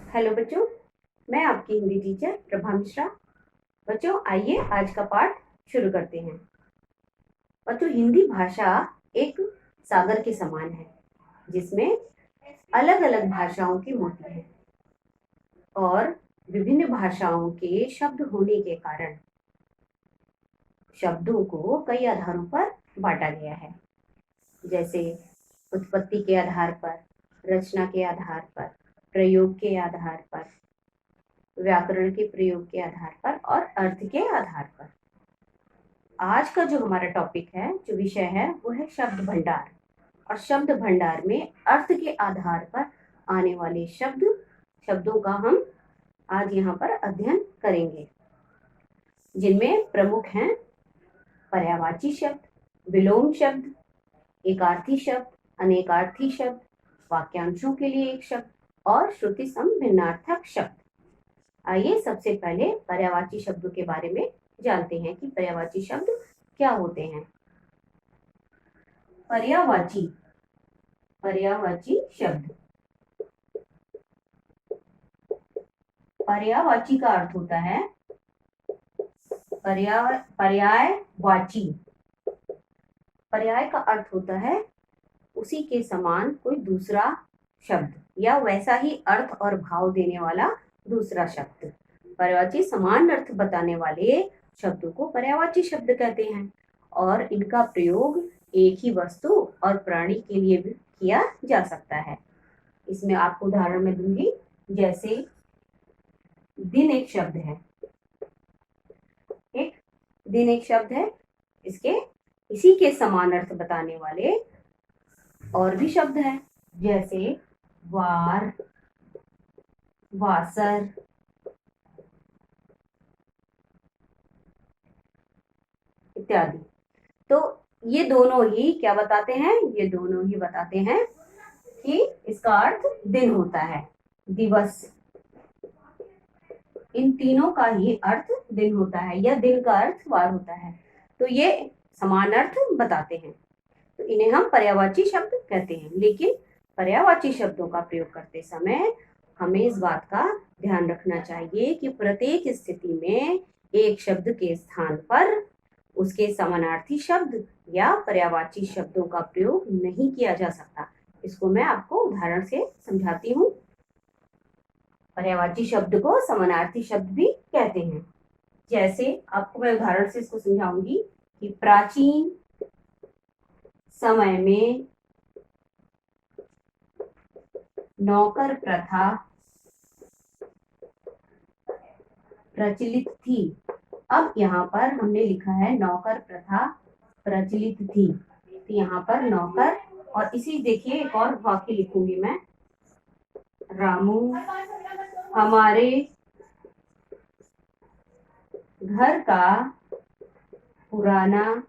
Hello बच्चों, मैं आपकी हिंदी टीचर प्रभा मिश्रा। बच्चों आइए आज का पाठ शुरू करते हैं। बच्चों, हिंदी भाषा एक सागर के समान है जिसमें अलग अलग भाषाओं की मोती है और विभिन्न भाषाओं के शब्द होने के कारण शब्दों को कई आधारों पर बांटा गया है। जैसे उत्पत्ति के आधार पर, रचना के आधार पर, प्रयोग के आधार पर, व्याकरण के प्रयोग के आधार पर और अर्थ के आधार पर। आज का जो हमारा टॉपिक है, जो विषय है, वो है शब्द भंडार। और शब्द भंडार में अर्थ के आधार पर आने वाले शब्दों का हम आज यहाँ पर अध्ययन करेंगे, जिनमें प्रमुख हैं पर्यायवाची शब्द, विलोम शब्द, एकार्थी शब्द, अनेकार्थी शब्द, वाक्यांशों के लिए एक शब्द और श्रुति सम भिन्नार्थक शब्द। आइए सबसे पहले पर्यायवाची शब्दों के बारे में जानते हैं कि पर्यायवाची शब्द क्या होते हैं। पर्यायवाची शब्द, पर्यायवाची का अर्थ होता है पर्यायवाची। पर्याय का अर्थ होता है उसी के समान कोई दूसरा शब्द या वैसा ही अर्थ और भाव देने वाला दूसरा शब्द। पर्यायवाची समान अर्थ बताने वाले शब्दों को पर्यायवाची शब्द कहते हैं और इनका प्रयोग एक ही वस्तु और प्राणी के लिए भी किया जा सकता है। इसमें आपको उदाहरण में दूंगी, जैसे दिन एक शब्द है, दिन एक शब्द है, इसके इसी के समान अर्थ बताने वाले और भी शब्द हैं, जैसे वार, वासर, इत्यादि। तो ये दोनों ही क्या बताते हैं? ये दोनों ही बताते हैं कि इसका अर्थ दिन होता है, दिवस। इन तीनों का ही अर्थ दिन होता है या दिन का अर्थ वार होता है। तो ये समान अर्थ बताते हैं, तो इन्हें हम पर्यायवाची शब्द कहते हैं। लेकिन पर्यायवाची शब्दों का प्रयोग करते समय हमें इस बात का ध्यान रखना चाहिए कि प्रत्येक स्थिति में एक शब्द के स्थान पर उसके समानार्थी शब्द या पर्यायवाची शब्दों का प्रयोग नहीं किया जा सकता। इसको मैं आपको उदाहरण से समझाती हूँ। पर्यायवाची शब्द को समानार्थी शब्द भी कहते हैं। जैसे आपको मैं उदाहरण से इसको समझाऊंगी कि प्राचीन समय में नौकर प्रथा प्रचलित थी। अब यहाँ पर हमने लिखा है नौकर प्रथा प्रचलित थी, तो यहाँ पर नौकर, और इसी देखिए एक और वाक्य लिखूंगी मैं, रामू हमारे घर का पुराना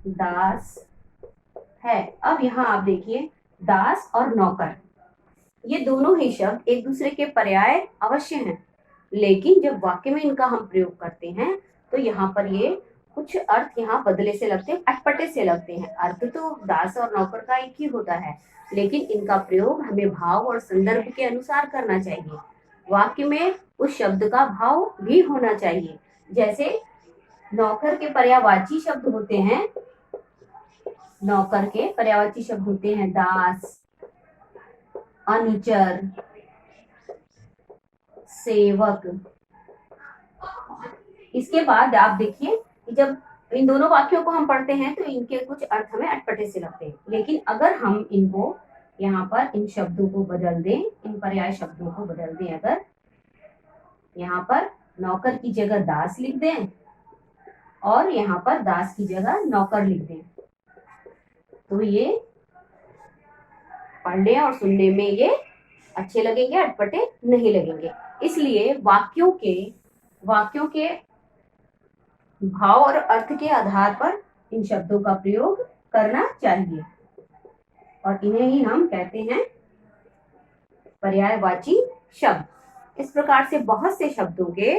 दास है। अब यहाँ आप देखिए, दास और नौकर ये दोनों ही शब्द एक दूसरे के पर्याय अवश्य हैं, लेकिन जब वाक्य में इनका हम प्रयोग करते हैं तो यहाँ पर ये कुछ अर्थ यहाँ बदले से लगते हैं, अटपटे से लगते हैं। अर्थ तो दास और नौकर का एक ही होता है, लेकिन इनका प्रयोग हमें भाव और संदर्भ के अनुसार करना चाहिए। वाक्य में उस शब्द का भाव भी होना चाहिए। जैसे नौकर के पर्यायवाची शब्द होते हैं, नौकर के पर्यायवाची शब्द होते हैं दास, अनुचर, सेवक। इसके बाद आप देखिए कि जब इन दोनों वाक्यों को हम पढ़ते हैं तो इनके कुछ अर्थ हमें अटपटे से लगते हैं, लेकिन अगर हम इनको यहाँ पर इन शब्दों को बदल दें, इन पर्याय शब्दों को बदल दें, अगर यहाँ पर नौकर की जगह दास लिख दें और यहाँ पर दास की जगह नौकर लिख दें, तो ये पढ़ने और सुनने में ये अच्छे लगेंगे, अटपटे नहीं लगेंगे। इसलिए वाक्यों के भाव और अर्थ के आधार पर इन शब्दों का प्रयोग करना चाहिए और इन्हें ही हम कहते हैं पर्यायवाची शब्द। इस प्रकार से बहुत से शब्दों के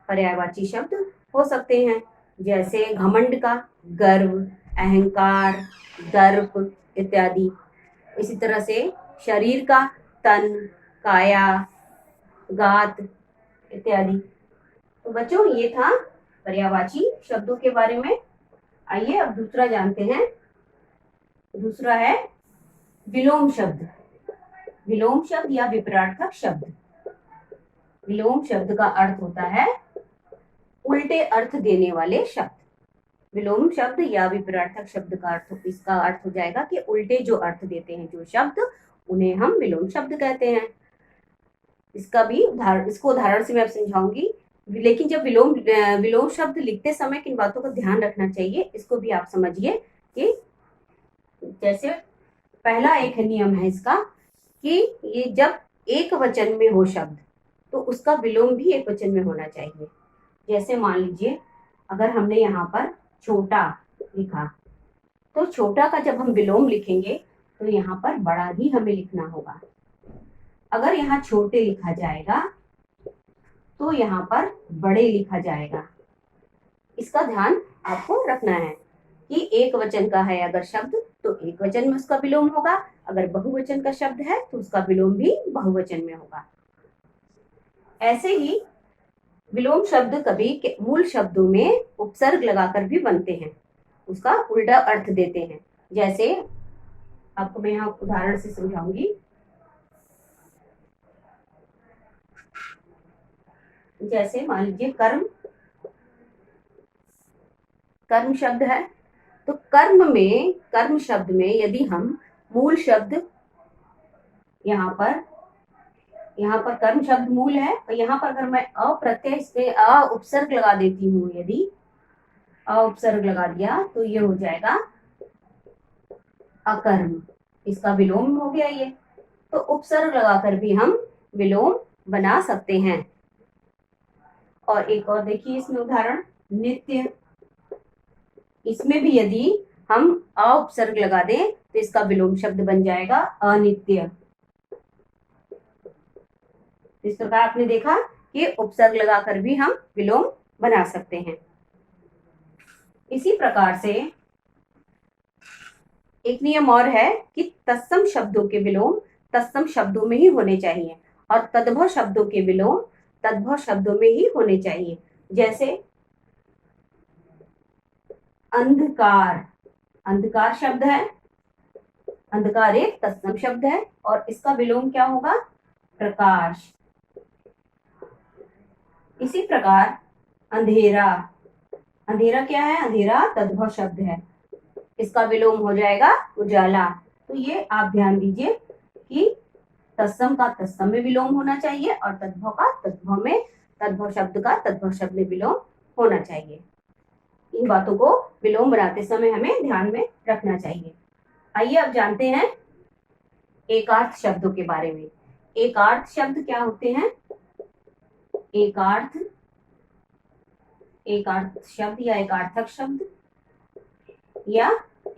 पर्यायवाची शब्द हो सकते हैं, जैसे घमंड का गर्व, अहंकार, दर्प इत्यादि। इसी तरह से शरीर का तन, काया, गात इत्यादि। तो बच्चों ये था पर्यायवाची शब्दों के बारे में। आइए अब दूसरा जानते हैं। दूसरा है विलोम शब्द। विलोम शब्द या विपरीतार्थक शब्द। विलोम शब्द का अर्थ होता है उल्टे अर्थ देने वाले शब्द। विलोम शब्द या विपरीतार्थक शब्द का अर्थ, इसका अर्थ हो जाएगा कि उल्टे जो अर्थ देते हैं जो शब्द, उन्हें हम विलोम शब्द कहते हैं। इसका भी इसको उदाहरण से मैं अब समझाऊंगी। लेकिन जब विलोम शब्द लिखते समय किन बातों का ध्यान रखना चाहिए, इसको भी आप समझिए। कि जैसे पहला एक नियम है इसका कि ये जब एक वचन में हो शब्द तो उसका विलोम भी एक वचन में होना चाहिए। जैसे मान लीजिए अगर हमने यहाँ पर छोटा लिखा, तो छोटा का जब हम विलोम लिखेंगे तो यहाँ पर बड़ा ही हमें लिखना होगा। अगर यहाँ छोटे लिखा जाएगा तो यहाँ पर बड़े लिखा जाएगा। इसका ध्यान आपको रखना है कि एक वचन का है अगर शब्द तो एक वचन में उसका विलोम होगा, अगर बहुवचन का शब्द है तो उसका विलोम भी बहुवचन में होगा। ऐसे ही विलोम शब्द कभी मूल शब्दों में उपसर्ग लगाकर भी बनते हैं, उसका उल्टा अर्थ देते हैं। जैसे आपको मैं यहाँ उदाहरण से समझाऊंगी। जैसे मान लीजिए कर्म शब्द है, तो कर्म शब्द में यदि हम मूल शब्द यहाँ पर कर्म शब्द मूल है, और यहाँ पर अगर मैं अप्रत्यय इसमें अ उपसर्ग लगा देती हूँ, यदि अ उपसर्ग लगा दिया तो ये हो जाएगा अकर्म। इसका विलोम हो गया ये। तो उपसर्ग लगाकर भी हम विलोम बना सकते हैं। और एक और देखिए इसमें उदाहरण नित्य। इसमें भी यदि हम अ उपसर्ग लगा दें तो इसका विलोम शब्द बन जाएगा अनित्य। इस प्रकार आपने देखा कि उपसर्ग लगाकर भी हम विलोम बना सकते हैं। इसी प्रकार से एक नियम और है कि तत्सम शब्दों के विलोम तत्सम शब्दों में ही होने चाहिए और तद्भव शब्दों के विलोम तद्भव शब्दों में ही होने चाहिए। जैसे अंधकार, अंधकार शब्द है, अंधकार एक तत्सम शब्द है और इसका विलोम क्या होगा? प्रकाश। इसी प्रकार अंधेरा, अंधेरा क्या है? अंधेरा तद्भव शब्द है, इसका विलोम हो जाएगा उजाला। तो ये आप ध्यान दीजिए कि तत्सम का तत्सम में विलोम होना चाहिए और तद्भव का तद्भव में, तद्भव शब्द का तद्भव शब्द में विलोम होना चाहिए। इन बातों को विलोम बनाते समय हमें ध्यान में रखना चाहिए। आइए अब जानते हैं एकार्थ शब्दों के बारे में। एकार्थ शब्द क्या होते हैं? एकार्थ शब्द या एकार्थक शब्द या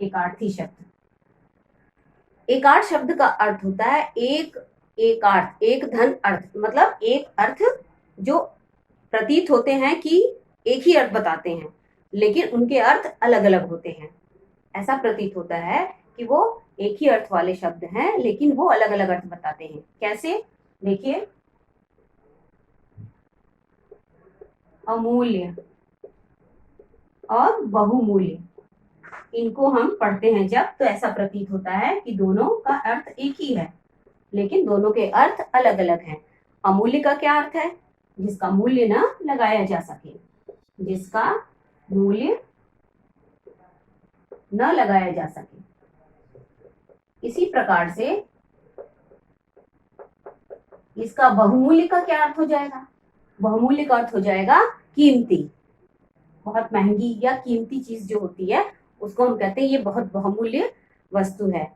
एकार्थी शब्द। एकार्थ शब्द का अर्थ होता है एक अर्थ, एक धन अर्थ, मतलब एक अर्थ जो प्रतीत होते हैं कि एक ही अर्थ बताते हैं लेकिन उनके अर्थ अलग अलग होते हैं। ऐसा प्रतीत होता है कि वो एक ही अर्थ वाले शब्द हैं लेकिन वो अलग अलग अर्थ बताते हैं। कैसे? देखिए, अमूल्य और बहुमूल्य, इनको हम पढ़ते हैं जब तो ऐसा प्रतीत होता है कि दोनों का अर्थ एक ही है लेकिन दोनों के अर्थ अलग अलग हैं। अमूल्य का क्या अर्थ है? जिसका मूल्य न लगाया जा सके, जिसका मूल्य न लगाया जा सके। इसी प्रकार से इसका बहुमूल्य का क्या अर्थ हो जाएगा? बहुमूल्य का अर्थ हो जाएगा कीमती, बहुत महंगी या कीमती चीज जो होती है उसको हम कहते हैं ये बहुत बहुमूल्य वस्तु है।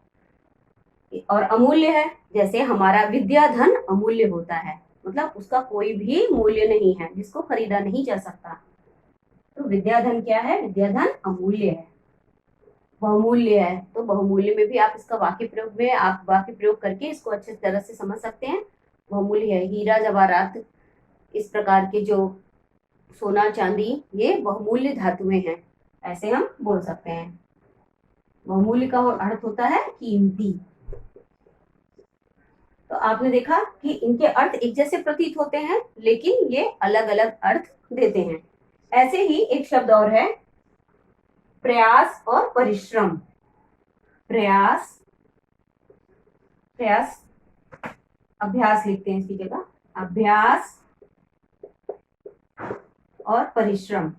और अमूल्य है, जैसे हमारा विद्या धन अमूल्य होता है, मतलब उसका कोई भी मूल्य नहीं है, जिसको खरीदा नहीं जा सकता। तो विद्या धन क्या है? विद्या धन अमूल्य है। बहुमूल्य है तो बहुमूल्य में भी आप इसका वाक्य प्रयोग करके इसको अच्छे तरह से समझ सकते हैं। बहुमूल्य है हीरा जवाहरात, इस प्रकार के जो सोना चांदी, ये बहुमूल्य धातुएं हैं, ऐसे हम बोल सकते हैं। बहुमूल्य का अर्थ होता है कीमती। तो आपने देखा कि इनके अर्थ एक जैसे प्रतीत होते हैं, लेकिन ये अलग अलग अर्थ देते हैं। ऐसे ही एक शब्द और है, प्रयास और परिश्रम। प्रयास, प्रयास, अभ्यास लिखते हैं इसकी जगह, अभ्यास और परिश्रम।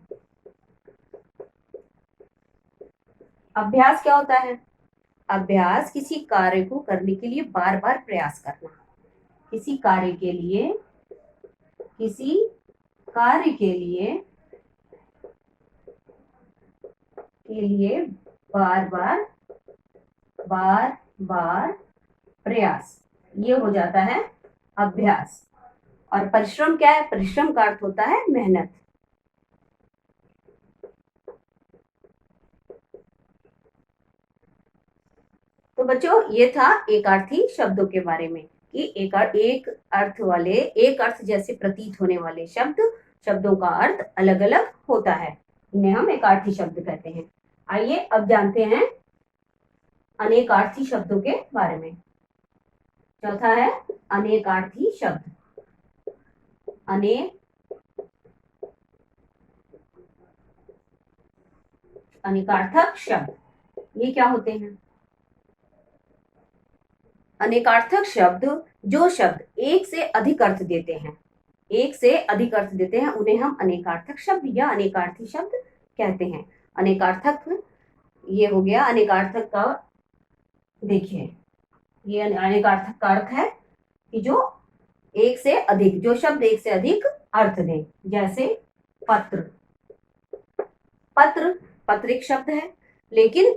अभ्यास क्या होता है? अभ्यास किसी कार्य को करने के लिए बार बार प्रयास करना। किसी कार्य के लिए, किसी कार्य के लिए बार बार प्रयास, ये हो जाता है अभ्यास। और परिश्रम क्या है? परिश्रम का अर्थ होता है मेहनत। तो बच्चों, ये था एकार्थी शब्दों के बारे में कि एक अर्थ वाले, एक अर्थ जैसे प्रतीत होने वाले शब्दों का अर्थ अलग अलग होता है, इन्हें हम एकार्थी शब्द कहते हैं। आइए अब जानते हैं अनेकार्थी शब्दों के बारे में। चौथा है अनेकार्थी शब्द। अनेकार्थक शब्द ये क्या होते हैं? अनेकार्थक शब्द जो शब्द एक से अधिक अर्थ देते हैं, एक से अधिक अर्थ देते हैं, उन्हें हम अनेकार्थक शब्द या अनेकार्थी शब्द कहते हैं। अनेकार्थक ये हो गया। अनेकार्थक का देखिए, ये अनेकार्थक का अर्थ है कि जो एक से अधिक, जो शब्द एक से अधिक अर्थ दें। जैसे पत्र, पत्र, पत्र एक शब्द है, लेकिन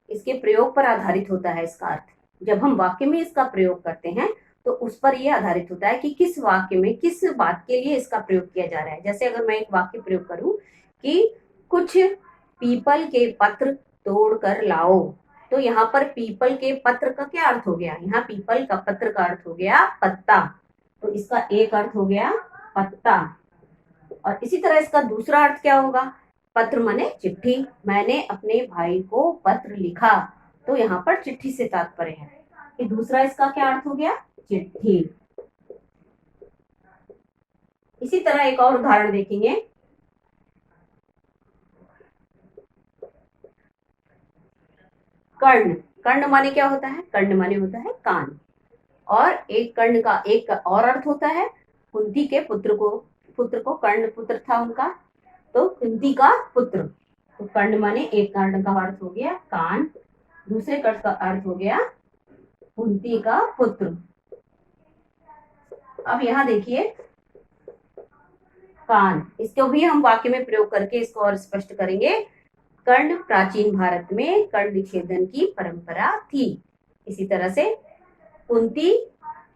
इसके प्रयोग पर आधारित होता है इसका अर्थ। जब हम वाक्य में इसका प्रयोग करते हैं तो उस पर यह आधारित होता है कि किस वाक्य में किस बात के लिए इसका प्रयोग किया जा रहा है। जैसे अगर मैं एक वाक्य प्रयोग करूं कि कुछ पीपल के पत्र तोड़ कर लाओ, तो यहाँ पर पीपल के पत्र का क्या अर्थ हो गया? यहाँ पीपल का पत्र का अर्थ हो गया पत्ता, तो इसका एक अर्थ हो गया पत्ता। और इसी तरह इसका दूसरा अर्थ क्या होगा? पत्र माने चिट्ठी। मैंने अपने भाई को पत्र लिखा, तो यहाँ पर चिट्ठी से तात्पर्य है कि दूसरा इसका क्या अर्थ हो गया? चिट्ठी। इसी तरह एक और उदाहरण देखेंगे। कर्ण, कर्ण माने क्या होता है? कर्ण माने होता है कान। और एक कर्ण का एक और अर्थ होता है, कुंती के पुत्र को कर्ण पुत्र था उनका, तो कुंती का पुत्र। तो कर्ण माने एक कर्ण का अर्थ हो गया कान, दूसरे कर्ण का अर्थ हो गया कुंती का पुत्र। अब यहाँ देखिए कान, इसको भी हम वाक्य में प्रयोग करके इसको और स्पष्ट करेंगे। कर्ण प्राचीन भारत में कर्ण छेदन की परंपरा थी। इसी तरह से कुंती,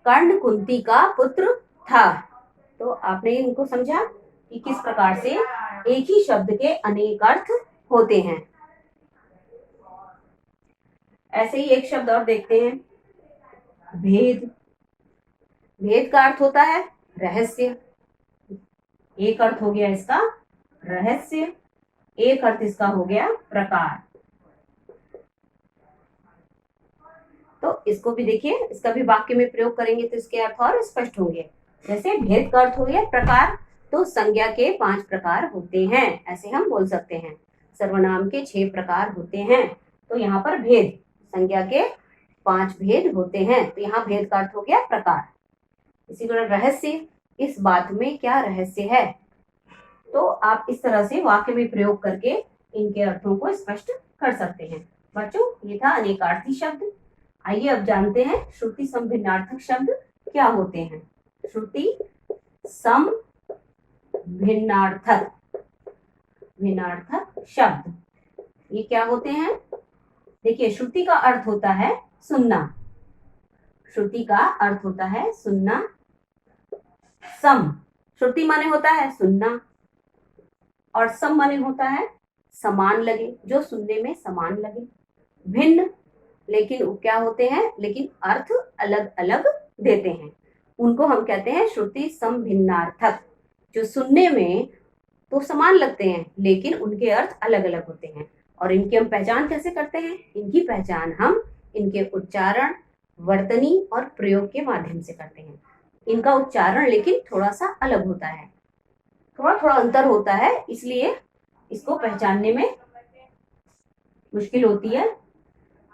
कर्ण कुंती का पुत्र था। तो आपने इनको समझा कि किस प्रकार से एक ही शब्द के अनेक अर्थ होते हैं। ऐसे ही एक शब्द और देखते हैं, भेद। भेद का अर्थ होता है रहस्य। एक अर्थ हो गया इसका रहस्य, एक अर्थ इसका हो गया प्रकार। तो इसको भी देखिए, इसका भी वाक्य में प्रयोग करेंगे तो इसके अर्थ और स्पष्ट होंगे। जैसे भेद का अर्थ हो गया प्रकार, तो संज्ञा के 5 प्रकार होते हैं, ऐसे हम बोल सकते हैं। सर्वनाम के 6 प्रकार होते हैं, तो यहाँ पर भेद, संज्ञा के 5 भेद होते हैं, तो यहाँ भेद का अर्थ हो गया प्रकार। इसी तरह रहस्य, इस बात में क्या रहस्य है? तो आप इस तरह से वाक्य में प्रयोग करके इनके अर्थों को स्पष्ट कर सकते हैं। बच्चों, ये था अनेकार्थी शब्द। आइए अब जानते हैं श्रुति सम भिन्नार्थक शब्द क्या होते हैं। श्रुति सम भिन्नार्थक शब्द ये क्या होते हैं? देखिए, श्रुति का अर्थ होता है सुनना। श्रुति का अर्थ होता है सुनना। सम, श्रुति माने होता है सुनना, और सम माने होता है समान लगे, जो सुनने में समान लगे। भिन्न, लेकिन वो क्या होते हैं? लेकिन अर्थ अलग अलग देते हैं, उनको हम कहते हैं श्रुति सम भिन्नार्थक। जो सुनने में तो समान लगते हैं, लेकिन उनके अर्थ अलग अलग होते हैं। और इनकी हम पहचान कैसे करते हैं? इनकी पहचान हम इनके उच्चारण, वर्तनी और प्रयोग के माध्यम से करते हैं। इनका उच्चारण लेकिन थोड़ा सा अलग होता है, थोड़ा थोड़ा अंतर होता है, इसलिए इसको पहचानने में मुश्किल होती है।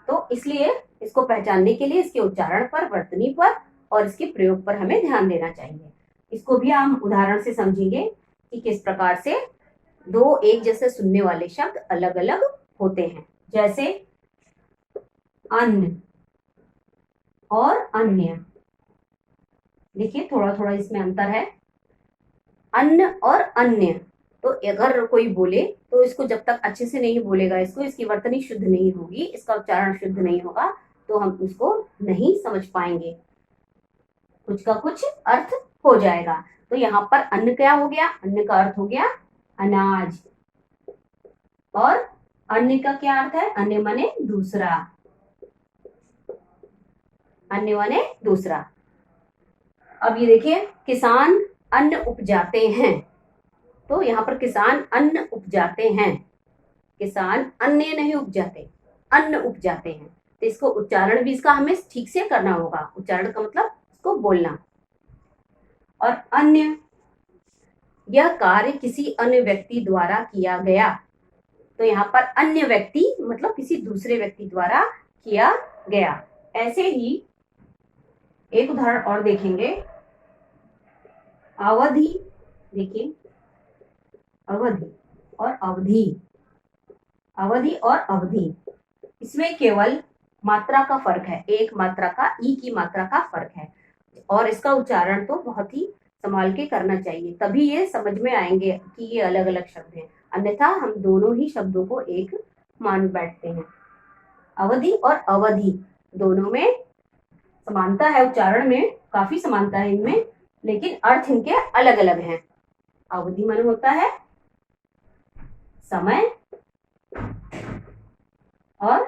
तो इसलिए इसको पहचानने के लिए इसके उच्चारण पर, वर्तनी पर और इसके प्रयोग पर हमें ध्यान देना चाहिए। इसको भी हम उदाहरण से समझेंगे कि किस प्रकार से दो एक जैसे सुनने वाले शब्द अलग अलग होते हैं। जैसे अन्न और अन्य, देखिए थोड़ा थोड़ा इसमें अंतर है। अन्न और अन्य, तो अगर कोई बोले तो इसको जब तक अच्छे से नहीं बोलेगा, इसको इसकी वर्तनी शुद्ध नहीं होगी, इसका उच्चारण शुद्ध नहीं होगा, तो हम उसको नहीं समझ पाएंगे, कुछ का कुछ अर्थ हो जाएगा। तो यहाँ पर अन्न क्या हो गया? अन्न का अर्थ हो गया अनाज। और अन्य का क्या अर्थ है? अन्य माने दूसरा, अन्य माने दूसरा। अब ये देखिए, किसान अन्न उपजाते हैं, तो यहाँ पर किसान अन्न उपजाते हैं, किसान अन्य नहीं उपजाते, अन्न उपजाते हैं। तो इसको उच्चारण भी इसका हमें ठीक से करना होगा। उच्चारण का मतलब इसको बोलना। और अन्य, यह कार्य किसी अन्य व्यक्ति द्वारा किया गया, तो यहाँ पर अन्य व्यक्ति मतलब किसी दूसरे व्यक्ति द्वारा किया गया। ऐसे ही एक उदाहरण और देखेंगे, अवधि। देखिए, अवधि और अवधि, अवधि और अवधि, इसमें केवल मात्रा का फर्क है, एक मात्रा का, ई की मात्रा का फर्क है। और इसका उच्चारण तो बहुत ही संभाल के करना चाहिए, तभी ये समझ में आएंगे कि ये अलग अलग शब्द हैं, अन्यथा हम दोनों ही शब्दों को एक मान बैठते हैं। अवधि और अवधि दोनों में समानता है, उच्चारण में काफी समानता है इनमें, लेकिन अर्थ इनके अलग अलग हैं। अवधि मन होता है समय, और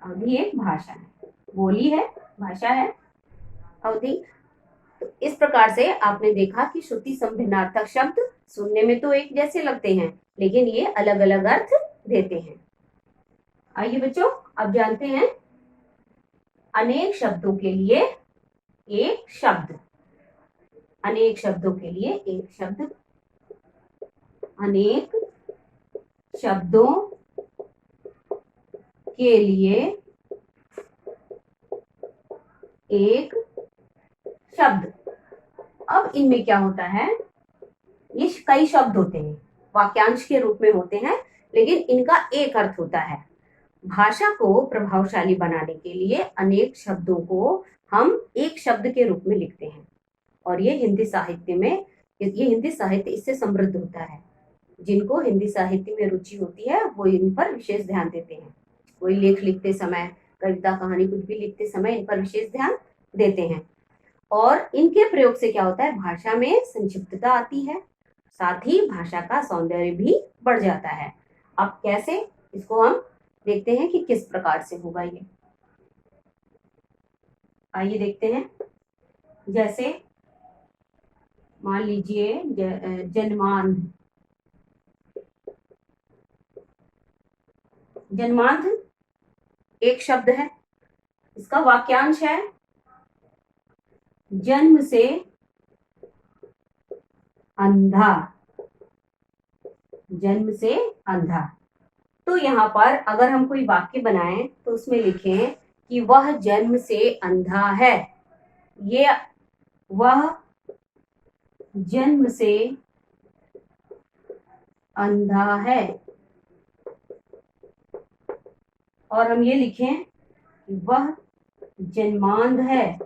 अवधि एक भाषा है, बोली है, भाषा है अवधि। तो इस प्रकार से आपने देखा कि श्रुति संभिन्नार्थक शब्द सुनने में तो एक जैसे लगते हैं, लेकिन ये अलग अलग अर्थ देते हैं। आइए बच्चों, अब जानते हैं अनेक शब्दों के लिए एक शब्द। अनेक शब्दों के लिए एक शब्द, अनेक शब्दों के लिए एक शब्द। अब इनमें क्या होता है, ये कई शब्द होते हैं, वाक्यांश के रूप में होते हैं, लेकिन इनका एक अर्थ होता है। भाषा को प्रभावशाली बनाने के लिए अनेक शब्दों को हम एक शब्द के रूप में लिखते हैं, और ये हिंदी साहित्य में, ये हिंदी साहित्य इससे समृद्ध होता है। जिनको हिंदी साहित्य में रुचि होती है वो इन पर विशेष ध्यान देते हैं। कोई लेख लिखते समय, कविता, कहानी, कुछ भी लिखते समय इन पर विशेष ध्यान देते हैं। और इनके प्रयोग से क्या होता है, भाषा में संक्षिप्तता आती है, साथ ही भाषा का सौंदर्य भी बढ़ जाता है। अब कैसे, इसको हम देखते हैं कि किस प्रकार से होगा ये। आइए देखते हैं। जैसे मान लीजिए जन्मांध। जन्मांध एक शब्द है, इसका वाक्यांश है जन्म से अंधा। जन्म से अंधा। तो यहाँ पर अगर हम कोई वाक्य बनाएं तो उसमें लिखें कि वह जन्म से अंधा है। ये वह जन्म से अंधा है। और हम ये लिखें कि वह जन्मांध है।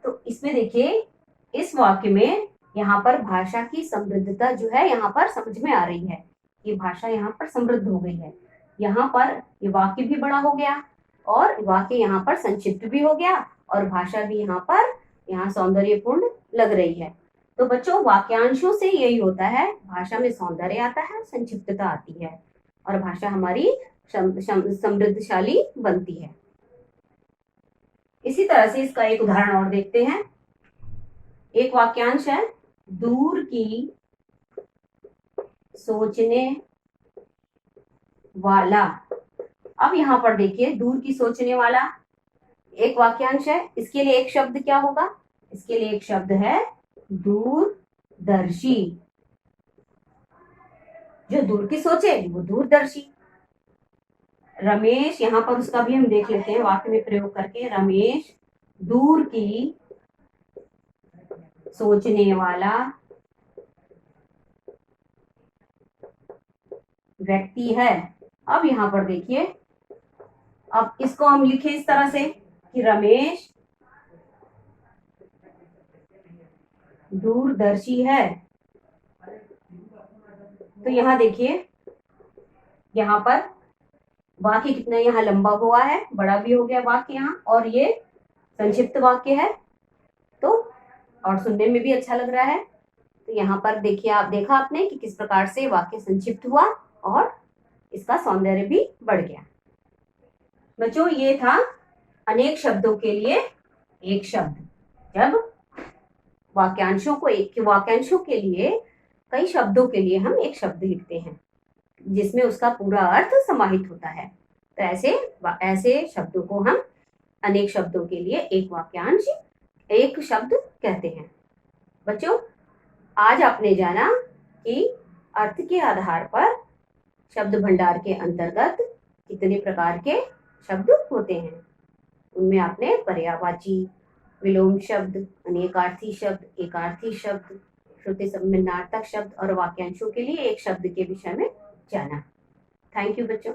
तो इसमें देखिए, इस वाक्य में यहाँ पर भाषा की समृद्धता जो है यहाँ पर समझ में आ रही है। ये भाषा यहाँ पर समृद्ध हो गई है। यहाँ पर ये वाक्य भी बड़ा हो गया, और वाक्य यहाँ पर संक्षिप्त भी हो गया, और भाषा भी यहाँ पर सौंदर्यपूर्ण लग रही है। तो बच्चों, वाक्यांशों से यही होता है, भाषा में सौंदर्य आता है, संक्षिप्तता आती है, और भाषा हमारी समृद्धशाली बनती है। इसी तरह से इसका एक उदाहरण और देखते हैं। एक वाक्यांश है, दूर की सोचने वाला अब यहाँ पर देखिए, दूर की सोचने वाला एक वाक्यांश है, इसके लिए एक शब्द क्या होगा? इसके लिए एक शब्द है दूरदर्शी। जो दूर की सोचे वो दूरदर्शी। रमेश, यहाँ पर उसका भी हम देख लेते हैं वाक्य में प्रयोग करके। रमेश दूर की सोचने वाला व्यक्ति है। अब यहाँ पर देखिए, अब इसको हम लिखे इस तरह से कि रमेश दूरदर्शी है। तो यहाँ देखिए, यहाँ पर वाक्य कितना यहाँ लंबा हुआ है, बड़ा भी हो गया वाक्य यहाँ, और ये संक्षिप्त वाक्य है तो और सुनने में भी अच्छा लग रहा है। तो यहाँ पर देखिए, आप देखा आपने कि किस प्रकार से वाक्य संक्षिप्त हुआ और इसका सौंदर्य भी बढ़ गया। बच्चों, ये था अनेक शब्दों के लिए एक शब्द। जब वाक्यांशों के लिए कई शब्दों के लिए हम एक शब्द लिखते हैं जिसमें उसका पूरा अर्थ समाहित होता है। तो ऐसे शब्दों को हम अनेक शब्दों के लिए एक वाक्यांश, एक शब्द कहते हैं। बच्चों, आज आपने जाना कि अर्थ के आधार पर शब्द भंडार के अंतर्गत कितने प्रकार के शब्द होते हैं। उनमें आपने पर्यायवाची, विलोम शब्द, अनेकार्थी शब्द, एकार्थी शब्द, श्रुति सम्मिलनार्थक शब्द और वाक्यांशों के लिए एक शब्द के विषय में जाना। थैंक यू बच्चों।